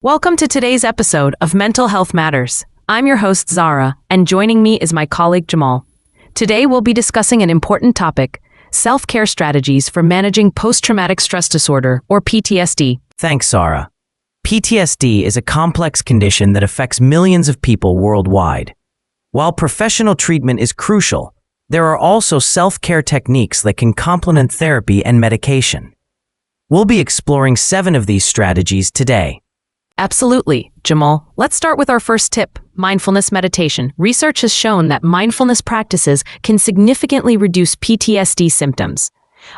Welcome to today's episode of Mental Health Matters. I'm your host, Zara, and joining me is my colleague, Jamal. Today, we'll be discussing an important topic, self-care strategies for managing post-traumatic stress disorder, or PTSD. Thanks, Zara. PTSD is a complex condition that affects millions of people worldwide. While professional treatment is crucial, there are also self-care techniques that can complement therapy and medication. We'll be exploring 7 of these strategies today. Absolutely, Jamal. Let's start with our first tip, mindfulness meditation. Research has shown that mindfulness practices can significantly reduce PTSD symptoms.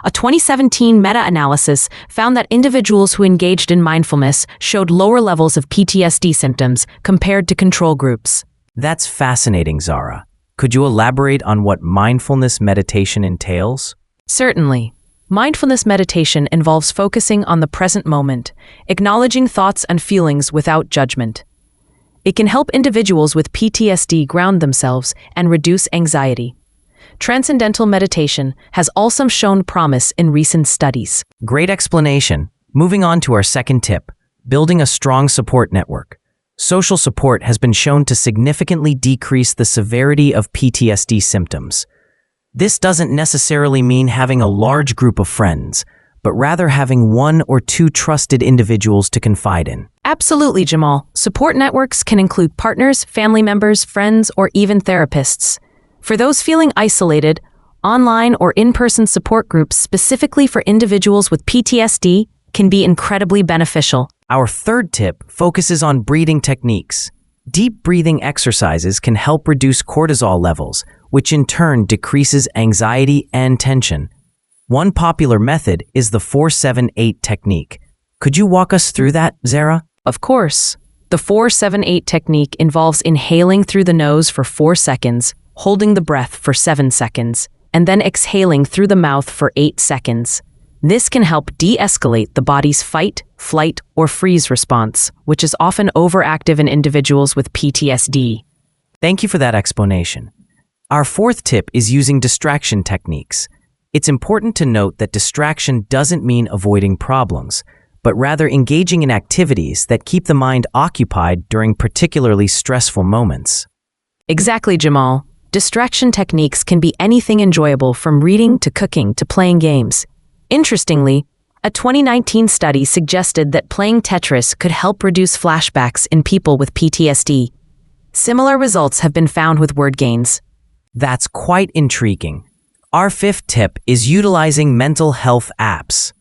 A 2017 meta-analysis found that individuals who engaged in mindfulness showed lower levels of PTSD symptoms compared to control groups. That's fascinating, Zara. Could you elaborate on what mindfulness meditation entails? Certainly. Mindfulness meditation involves focusing on the present moment, acknowledging thoughts and feelings without judgment. It can help individuals with PTSD ground themselves and reduce anxiety. Transcendental meditation has also shown promise in recent studies. Great explanation. Moving on to our second tip, building a strong support network. Social support has been shown to significantly decrease the severity of PTSD symptoms. This doesn't necessarily mean having a large group of friends, but rather having 1 or 2 trusted individuals to confide in. Absolutely, Jamal. Support networks can include partners, family members, friends, or even therapists. For those feeling isolated, online or in-person support groups specifically for individuals with PTSD can be incredibly beneficial. Our third tip focuses on breathing techniques. Deep breathing exercises can help reduce cortisol levels, which in turn decreases anxiety and tension. One popular method is the 4-7-8 technique. Could you walk us through that, Zara? Of course. The 4-7-8 technique involves inhaling through the nose for 4 seconds, holding the breath for 7 seconds, and then exhaling through the mouth for 8 seconds. This can help de-escalate the body's fight, flight, or freeze response, which is often overactive in individuals with PTSD. Thank you for that explanation. Our fourth tip is using distraction techniques. It's important to note that distraction doesn't mean avoiding problems, but rather engaging in activities that keep the mind occupied during particularly stressful moments. Exactly, Jamal. Distraction techniques can be anything enjoyable from reading to cooking to playing games. Interestingly, a 2019 study suggested that playing Tetris could help reduce flashbacks in people with PTSD. Similar results have been found with word gains. That's quite intriguing. Our fifth tip is utilizing mental health apps.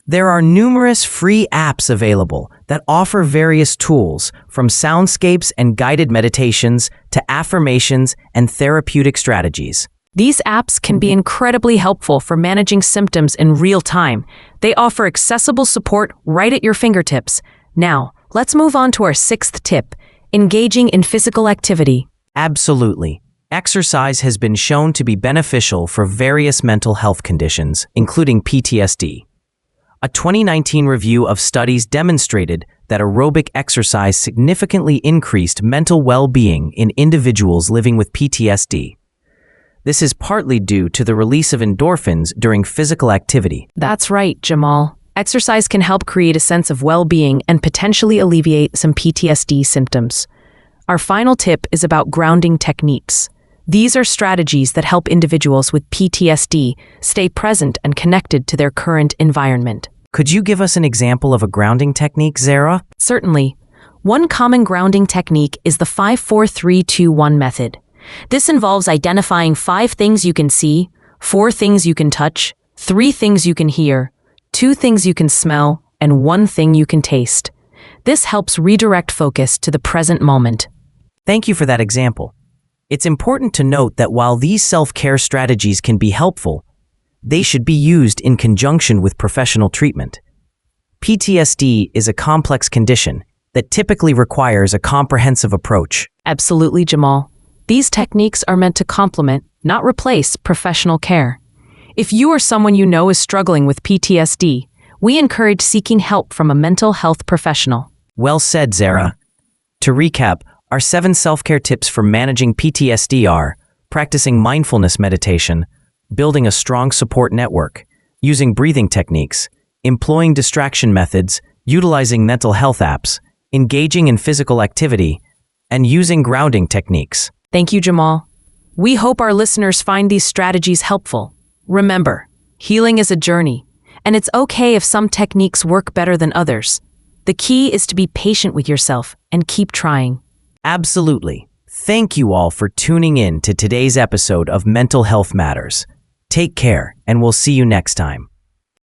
There are numerous free apps available that offer various tools, from soundscapes and guided meditations to affirmations and therapeutic strategies. These apps can be incredibly helpful for managing symptoms in real time. They offer accessible support right at your fingertips. Now, let's move on to our sixth tip, engaging in physical activity. Absolutely. Exercise has been shown to be beneficial for various mental health conditions, including PTSD. A 2019 review of studies demonstrated that aerobic exercise significantly increased mental well-being in individuals living with PTSD. This is partly due to the release of endorphins during physical activity. That's right, Jamal. Exercise can help create a sense of well-being and potentially alleviate some PTSD symptoms. Our final tip is about grounding techniques. These are strategies that help individuals with PTSD stay present and connected to their current environment. Could you give us an example of a grounding technique, Zara? Certainly. One common grounding technique is the 5-4-3-2-1 method. This involves identifying 5 things you can see, 4 things you can touch, 3 things you can hear, 2 things you can smell, and 1 thing you can taste. This helps redirect focus to the present moment. Thank you for that example. It's important to note that while these self-care strategies can be helpful, they should be used in conjunction with professional treatment. PTSD is a complex condition that typically requires a comprehensive approach. Absolutely, Jamal. These techniques are meant to complement, not replace, professional care. If you or someone you know is struggling with PTSD, we encourage seeking help from a mental health professional. Well said, Zara. To recap, our 7 self-care tips for managing PTSD are practicing mindfulness meditation, building a strong support network, using breathing techniques, employing distraction methods, utilizing mental health apps, engaging in physical activity, and using grounding techniques. Thank you, Jamal. We hope our listeners find these strategies helpful. Remember, healing is a journey, and it's okay if some techniques work better than others. The key is to be patient with yourself and keep trying. Absolutely. Thank you all for tuning in to today's episode of Mental Health Matters. Take care, and we'll see you next time.